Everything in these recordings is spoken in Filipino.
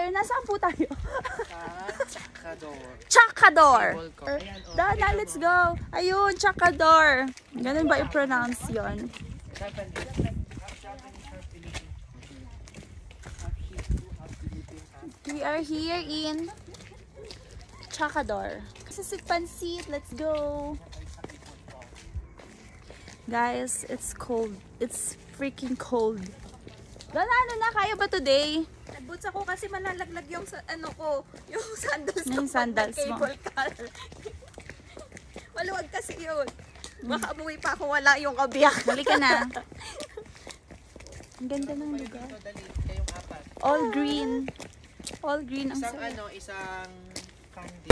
Nasaan po tayo? Chacador. Chacador. Dana, let's go. Ayun, Chacador. Ganun ba i-pronounce yun? We are here in Chacador. Sisig pansit, let's go. Guys, it's cold. It's freaking cold. Dana, ano na? Kaya ba today? Boots ako kasi malalaglag yung ano ko, yung sandals ko. Yung sandals mo. Cable car. Maluwag kasi yun. Baka umuwi pa ako wala yung kabiyak. Hali ka na. Ang ganda ng lugar. All green. All green ang isang sarap. ano, isang candy.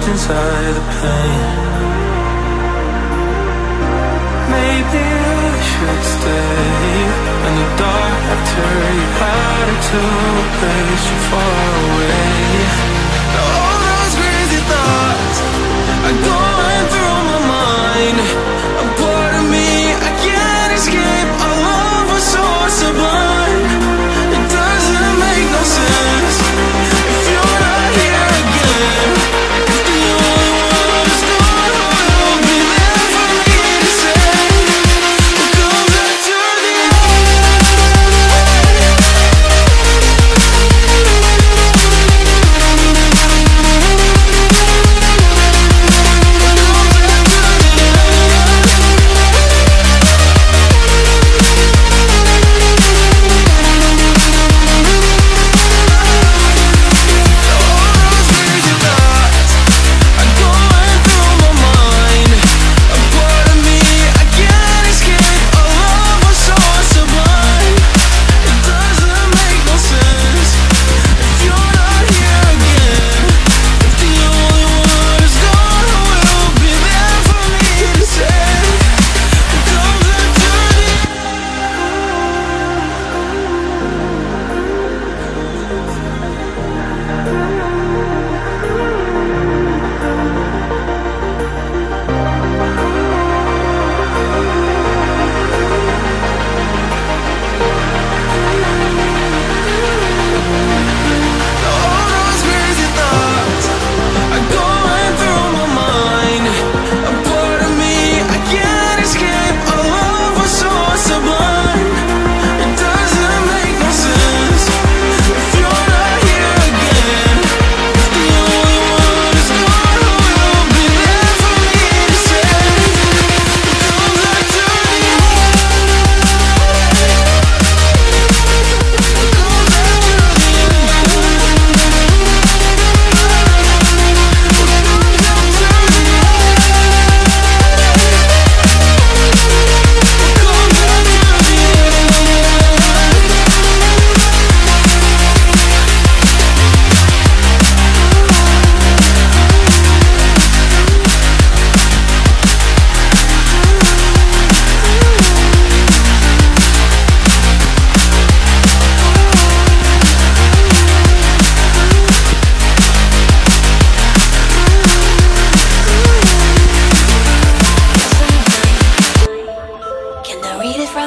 Inside the pain, maybe I should stay in the dark after you powder to a place too far away. All those crazy thoughts are going through my mind. A part of me I can't escape. Our love was so sublime. It doesn't make no sense if you're not here again.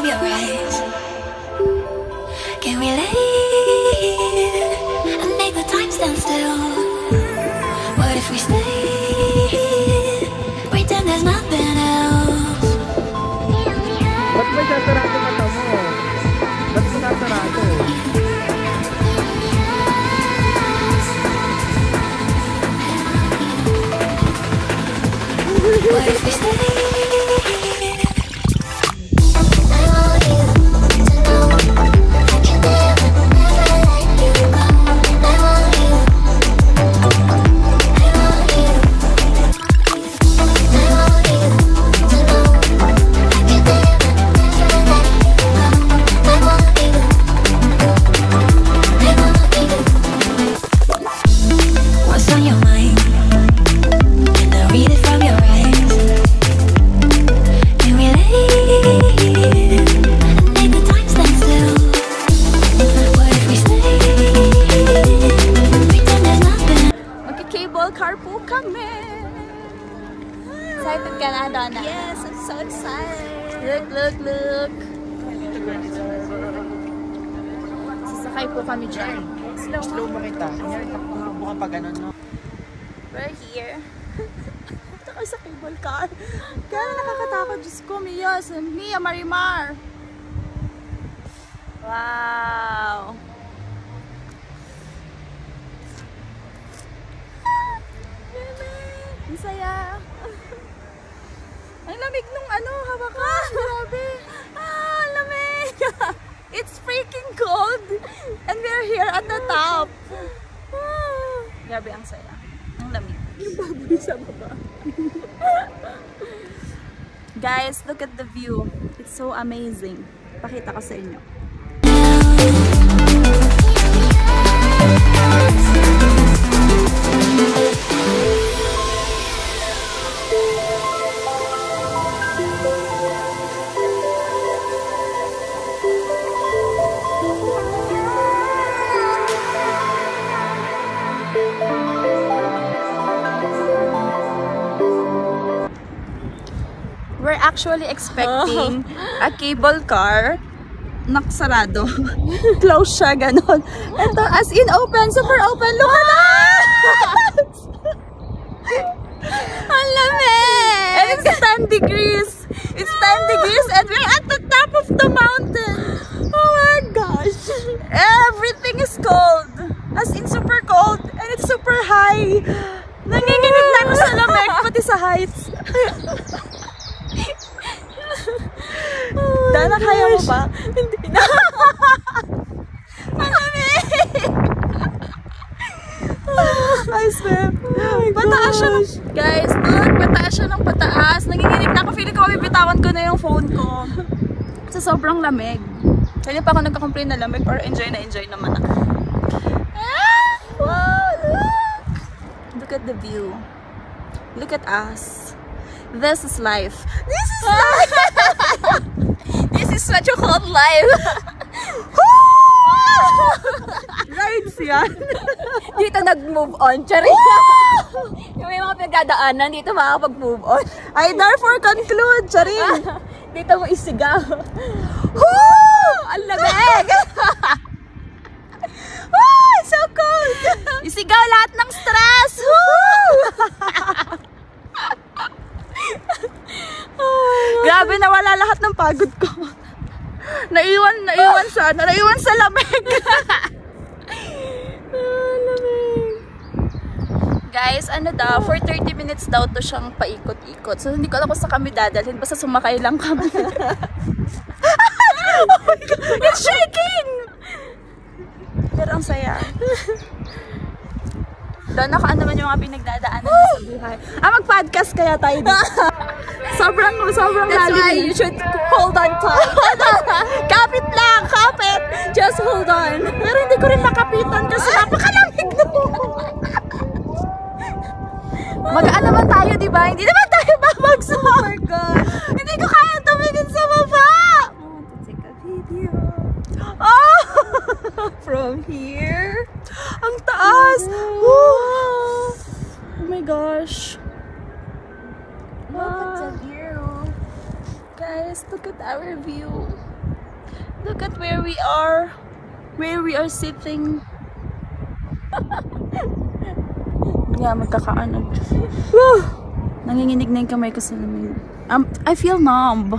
from your eyes. Can we lay and make the time stand still? What if we stay? Pretend there's nothing else. Ba't may sasarado mata mo? Ba't mo sasarado? What if we stay? What's on your mind? Can I read it from your eyes? Can we lay and make the time stand still? What if we stay? Pretend there's nothing. Magka-cable car po kami. Excited ka na, Donna? Yes, I'm so excited. Look. Sasakay po kami dyan. Slow mo kita. Kanyari takbo ka pa ganun, no? We're here. Ito kayo sa cable car. Kaya nakakatakot. Diyos ko, Mia Marimar. Wow. Ang saya. Ang lamig nung hawakan. Grabe. Lamig. It's freaking cold. And we're here at the top. Grabe, ang saya. Ang lamig. Yung baboy sa baba. Guys, look at the view. It's so amazing. Pakita ko sa inyo. We're actually expecting a cable car. Nakasarado. Close siya, ganon. Ito, as in open, super open. Look at that! Ang lamig! And it's 10 degrees. It's 10 degrees and we're at the top of the mountain. Oh my gosh. Everything is cold. As in super cold. And it's super high. Nanginginig na ako sa lamig, pati sa heights. Dana, kaya mo ba? Hindi na. Ang lamig! I swear. Pataas siya. Guys, look, pataas siya ng pataas. Nanginginig na ako. Feeling ko mabibitawan ko na yung phone ko. Sa sobrang lamig. Kaya pa ako nagka-complain na lamig or enjoy naman ako. Wow, look! Look at the view. Look at us. This is life. This is life! This is such a hot life. Rides yan. Dito nag-move on. Charing. Yung may mga pinagdadaanan, dito makakapag-move on. I therefore conclude, Charing. Dito mo isigaw. Ang lamig! It's so cold! Isigaw lahat ng stress! Grabe, nawala lahat ng pagod ko. Naiwan sa lamig. Lamig. Guys, for 30 minutes daw to siyang paikot-ikot. So hindi ko alam kung saan kami dadalhin, basta sumakay lang kami. Oh my God, it's shaking! Pero ang saya. Doon ano naman yung mga pinagdadaanan sa buhay. Mag-podcast kaya tayo dito. Sobrang That's why lalim. you should hold on tight. Kapit lang, kapit. Just hold on. Pero hindi ko rin makapitan kasi napakalamig doon. Magaan naman tayo, di ba? Hindi naman tayo babagsak. Oh my God. Hindi ko kaya tumingin sa baba. I want to take a video. Oh! From here. Ang taas. Wow. Oh my gosh. Look at the view. Guys, look at our view. Look at where we are. Where we are sitting. Yeah, magkakaano. Woo! Nanginginig na yung kamay ko sa lamig. I feel numb.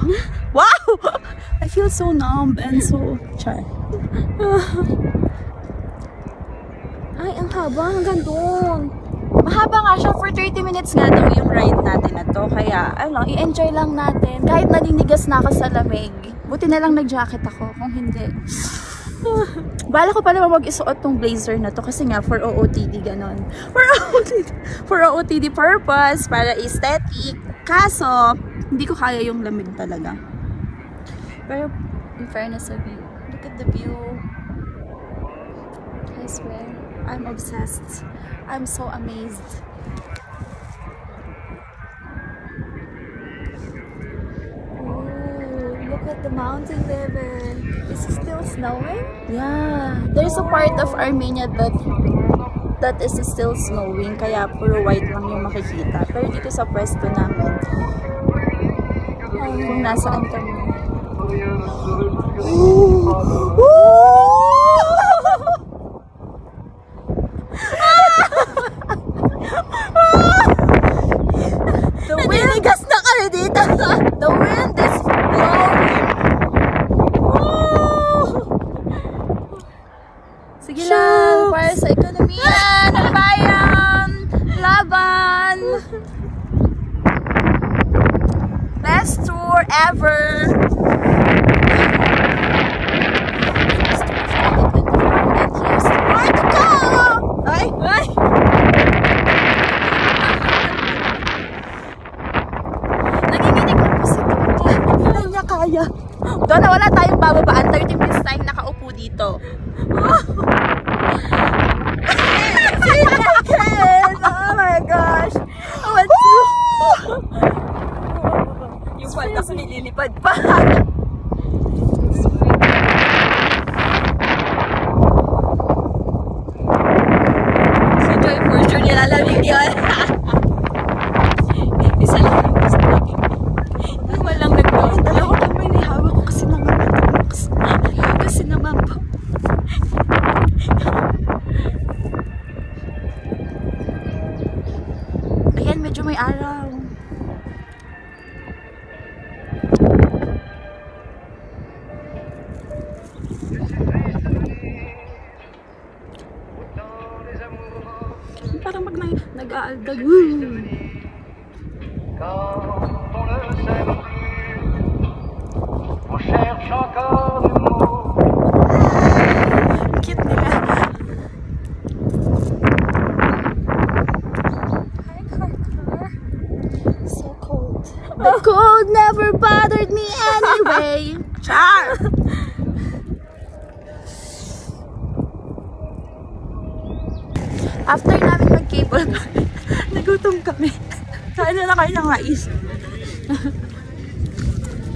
Wow! I feel so numb and so char. Ay, ang haba. Hanggang doon. Mahaba nga siya. For 30 minutes nga daw yung ride natin na to. Kaya, ano, i-enjoy lang natin. Kahit naninigas na ako sa lamig. Buti na lang nag-jacket ako. Kung hindi. Bala ko pa naman mag-isuot tong blazer na to. Kasi nga, for OOTD ganon. For OOTD purpose. Para aesthetic. Kaso, hindi ko kaya yung lamig talaga. Pero, in fairness sa view. Look at the view. I swear. I'm obsessed. I'm so amazed. Ooh, look at the mountain level. Is it still snowing? Yeah. There's a part of Armenia that is still snowing. Kaya puro white lang yung makikita. Pero dito sa pwesto namin, kung nasaan kami. Ooh! Ooh! Naninigas na kami dito. The wind is blowing. Sige lang, para sa ekonomiya ng bayan. Laban. Best tour ever. And here's more to go. Ay! Ay! Kaya. Doon na wala tayong bababaan. 30 minutes tayong nakaupo dito. Oh my gosh. Yung palda ko nililipad pa. Si Joy for sure nilalamig yun. Isa lang yung gusto namin. Walang nagpapit. Dalawa kami nihawak ko kasi naman po. Ayan, medyo may araw. Parang nag-aaldag. Cute nila. So cold. The cold never bothered me anyway. Char! After namin mag-cable, nagutom kami. Kain na kayo ng mais.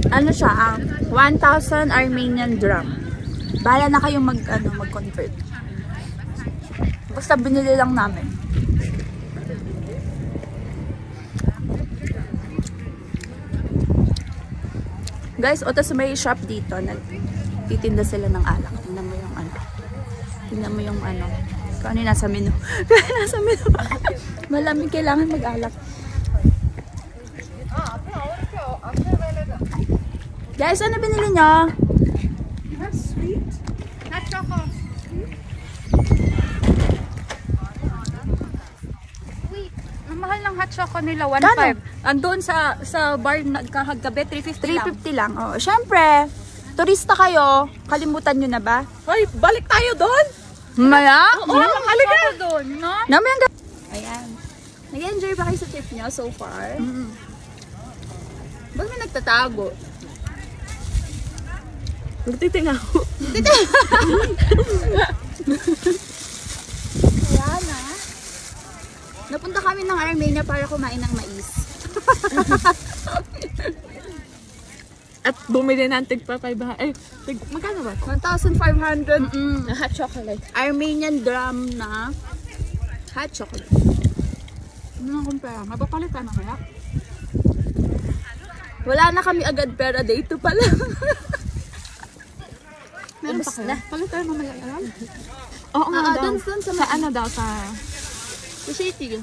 Ano siya, 1,000 Armenian dram. Bahala na kayong mag-convert. Basta binili lang namin. Guys, o tas may shop dito. Nagtitinda sila ng alak. Tingnan mo yung ano. Tingnan mo yung ano. Kung ano yung nasa menu. Nasa menu. Malamig, kailangan mag-alak. Guys, ano binili nyo? That's sweet. Hot choco. Sweet. Ang mahal ng hot choco nila, 1.5. Andun sa bar kahagabi, 350 lang. Oh, syempre, turista kayo. Kalimutan nyo na ba? Ay, balik tayo doon! Maya? Oo, halika doon, no? Ayan. Nag-enjoy ba kayo sa trip nyo so far? Ba't may nagtatago? Nagtitinga ako. Kaya na. Napunta kami ng Armenia para kumain ng mais. At bumili ng tigpa 500. Ay, magkano ba? 1,500 Na hot chocolate. Armenian dram na hot chocolate. Ano nang kumpara? Mapapalitan na kaya? Wala na kami agad pera, day 2 pa lang. Ubus na. Palit tayo mamaya. Oo nga daw. Doon sa Ano daw, sa city.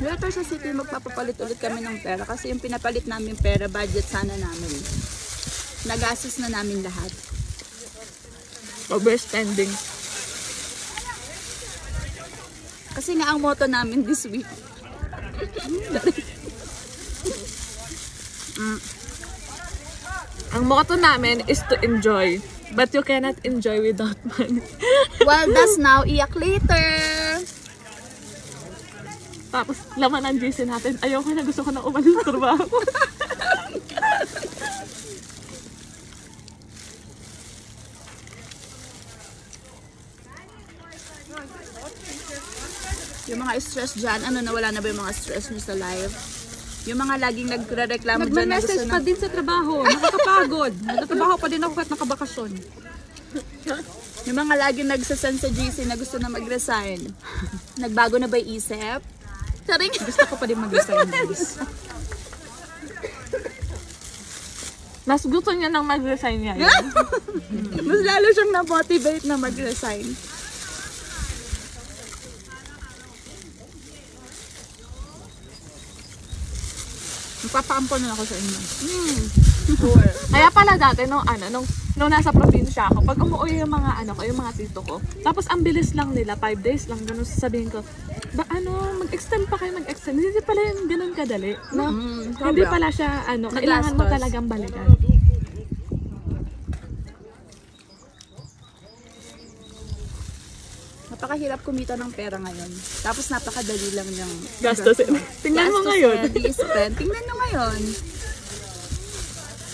later sa city, magpapapalit ulit kami ng pera. Kasi yung pinapalit namin pera, budget sana namin. Nagastos na namin lahat. Overspending. Kasi nga ang motto namin this week. Ang motto namin is to enjoy. But you cannot enjoy without money. Well, that's now. Iyak later. Tapos, laman ang GC natin. Ayoko na, gusto ko na umalis sa trabaho. Yung mga stress dyan, nawala na ba yung mga stress nyo sa live? Yung mga laging nagre-reklamo dyan na gusto Nagme-message pa na... din sa trabaho. Nakakapagod. Nagtatrabaho pa din ako kahit nakabakasyon. Yung mga laging nagsasend sa GC na gusto na mag-resign. Nagbago na ba yung isip? Charing! Gusto ko pa din mag-resign, guys. Mas gusto niya nang mag-resign niya. Mas lalo siyang na-motivate na mag-resign. Magpapaampon na ako sa inyo. Kaya pala dati, nung nasa probinsya ako, pag umuwi yung mga yung mga tito ko, tapos ang bilis lang nila, 5 days lang, ganun sasabihin ko, mag-extend pa kayo, mag-extend. Hindi pala yung ganun kadali, no? Hindi pala siya, kailangan mo talagang balikan. Napakahirap kumita ng pera ngayon. Tapos napakadali lang niyang Gastusin. Tingnan mo ngayon. I-spend. Tingnan nyo ngayon.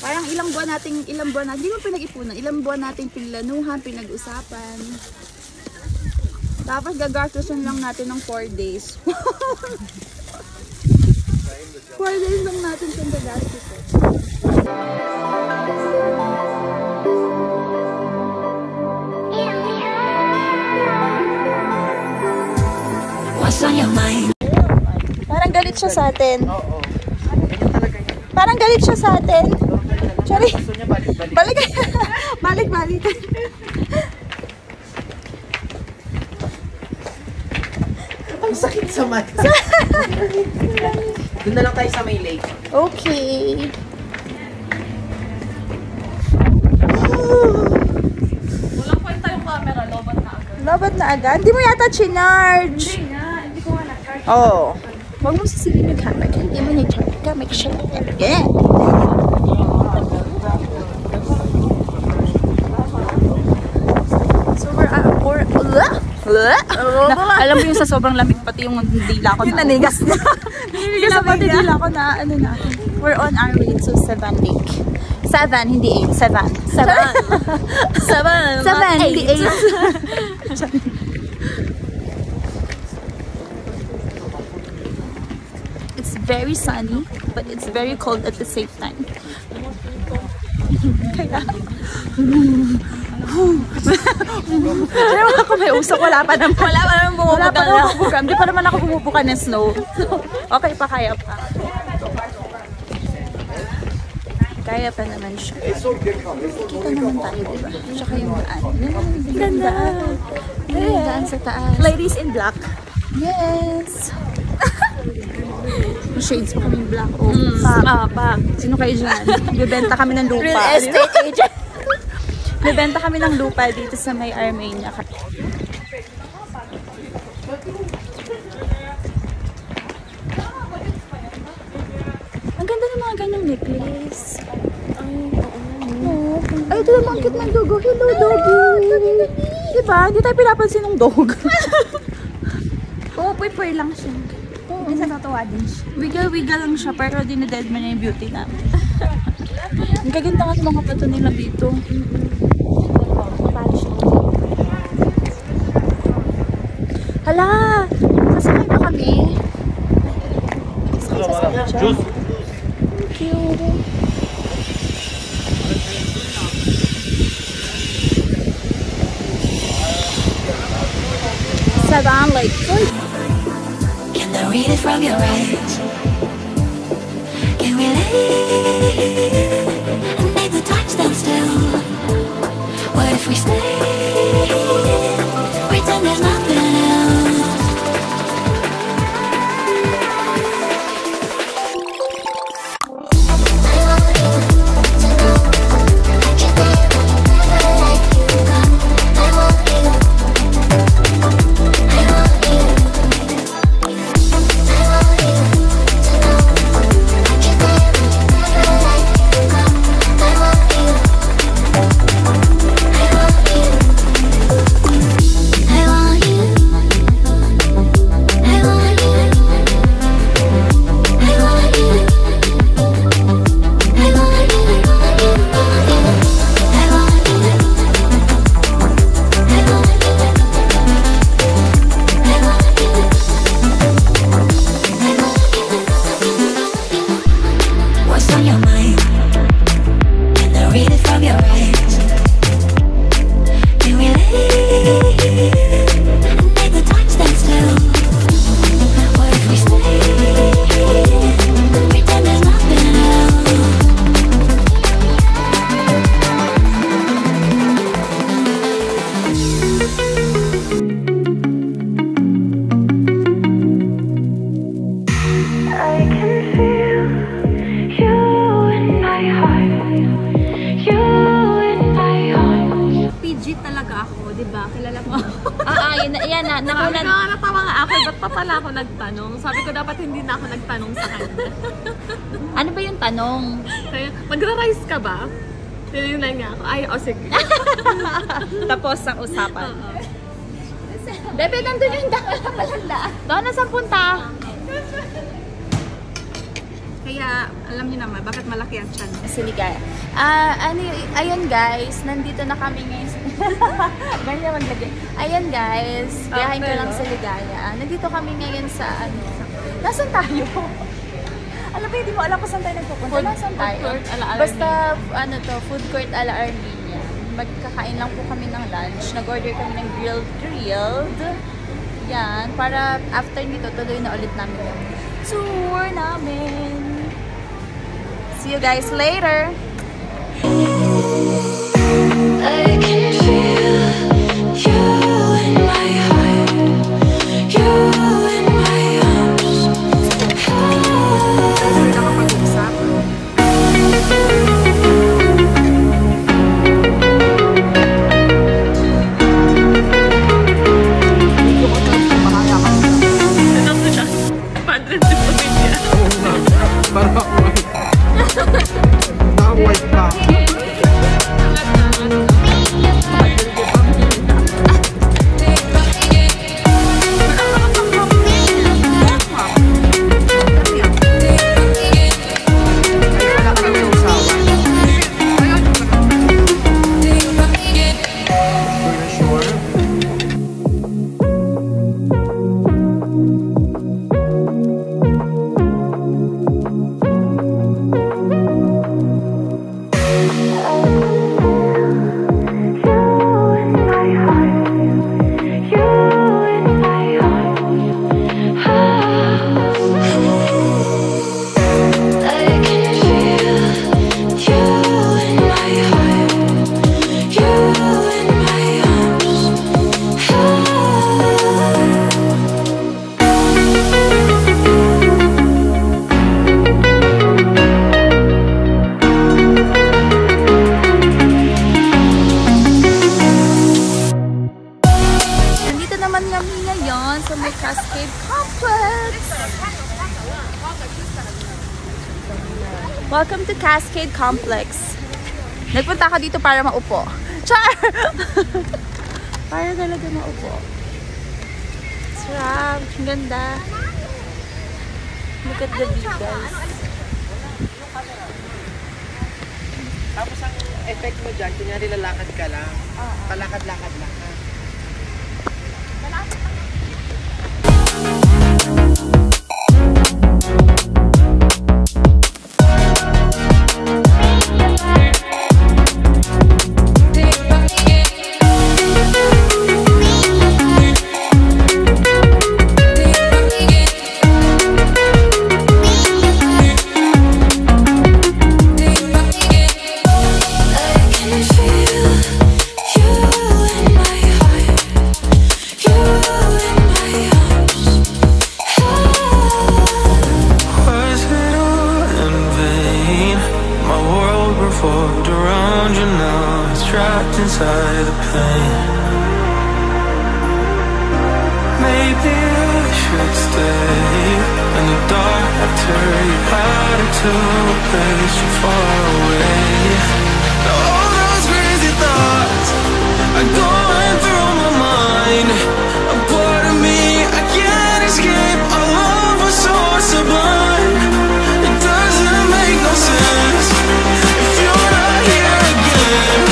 Parang ilang buwan natin, hindi mo pinag-ipunan, ilang buwan natin pinlanuhan, pinag-usapan. Tapos gagastusin lang natin ng 4 days. 4 days lang natin itong gagastusin. What's on your mind? Parang galit siya sa atin. Parang galit siya sa atin. Sorry. Balik. Balik. Ang sakit sa mata. Doon na lang tayo sa may lake. Okay. Walang kwenta yung camera, lobat na agad. Labat na agad. Hindi mo yata chinarge. Hindi ko nga na-charge. Oo. Huwag mo sisingin yung camera. Hindi mo na-charge ka. Make sure again. So we're alam mo yung sa sobrang lamig pati yung dila ko na. Yung nanigas na. Nanigas na pati dila ko na natin. We're on our way to Sevan Lake. 7, hindi 8. 7. 7, hindi 8. It's very sunny, but it's very cold at the same time. Kaya... Pero ako may usok, wala pa naman bumubuka. Hindi pa naman ako bumubuka ng snow. Okay pa, kaya pa. Kaya pa naman siya. Kita naman tayo, diba? Tsaka yung daan. Ganda. Yung daan sa taas. Ladies in black. Yes. Shades pa kaming black. Pak. Sino kayo dyan? Bibenta kami ng lupa. Real estate agent. Bibenta kami ng lupa dito sa may Armenia. Ang ganda ng mga ganyang necklace. Ay, ito naman cute ng dogo. Hello, doggy. Diba? Hindi tayo pinapansin ng dog. Oo, puy lang siya. Minsan natuwa din siya. Wiggle lang siya, pero dineded man niya yung beauty namin. Ang gaganda nga sa mga pato nila dito. Hala! Sasakay ba kami? Sasakay dyan. Thank you. Sevan Lake. Can I read it from your eyes? Can we lay and make the time stand still? What if we nakulan. Natawa nga ako, ba't pa pala ako nagtanong? Sabi ko dapat hindi na ako nagtanong sa kanya. Ano ba yung tanong? Kaya, magra-rice ka ba? Tinignan niya ako. Ay, sige. Tapos ang usapan. Bebe, nandun yung daan na palang daan. Doon na saan punta? Kaya, alam niyo naman, bakit malaki ang chan? Si Ligaya. Ayun guys, nandito na kami ngayon. Ganyan maglagay. Ayun guys, biyahin ko lang sa Ligaya. Nandito kami ngayon sa Nasaan tayo? Alam ko, hindi mo alam kung saan tayo nagpupunta. Nasaan tayo? Basta, food court ala Armenia. Magkakain lang po kami ng lunch. Nag-order kami ng grilled. Yan, para after nito, tuloy na ulit namin yung tour namin. See you guys later! I can feel you in my heart, you in my arms. Parang na-white pa. Cascade Complex. Welcome to Cascade Complex. Nagpunta ka dito para maupo. Char! Para talaga maupo. Sarap. Ang ganda. Look at the view, guys. Tapos ang effect mo dyan, kunyari lalakad ka lang. Palakad-lakad lang. Inside the pain, maybe I should stay in the dark after you had it to place you far away. All those crazy thoughts are going through my mind. A part of me I can't escape. Our love was so sublime. It doesn't make no sense if you're not here again.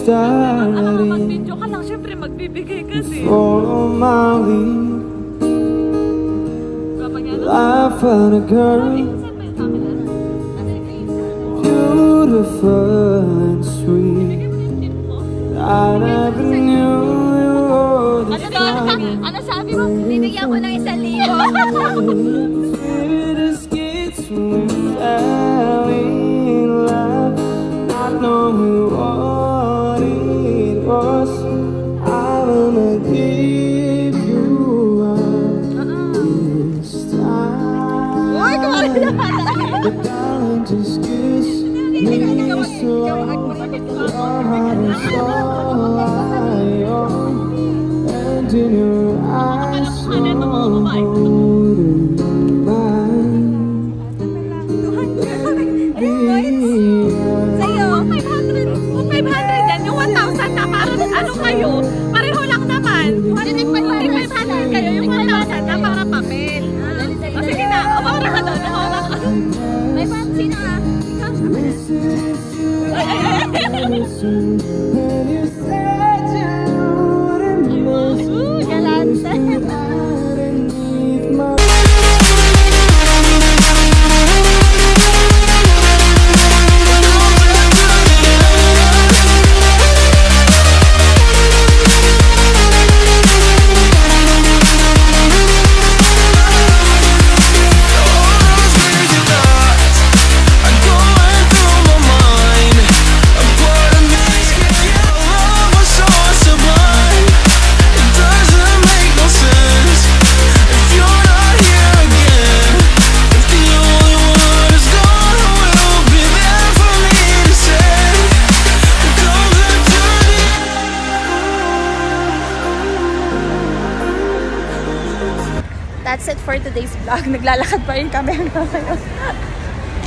Mag-video ka lang, syempre magbibigay ka din. Follow my lead. I found a girl, beautiful and sweet. I never knew you were the kind. Ano sabi mo? Bibigyan ko ng 1,000. It escapes me. just kiss me slow. Your heart is all I own, and in your eyes so holding mine. Sa'yo, 500 yan. Yung 1,000 na parang ano kayo? Pareho lang naman. 500 kayo. Yung 1,000 na para papel. O sige na, umawara ka doon. May pansin na ah. Listen, when you said you wouldn't miss me, Galante. underneath my That's it for today's vlog. Naglalakad pa rin kami hanggang ngayon.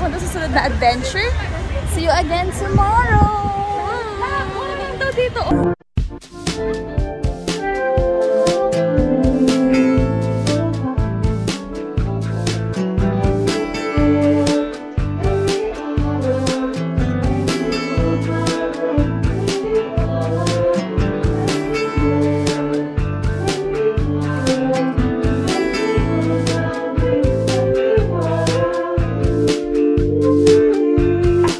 Punta sa susunod na adventure. See you again tomorrow! Dito.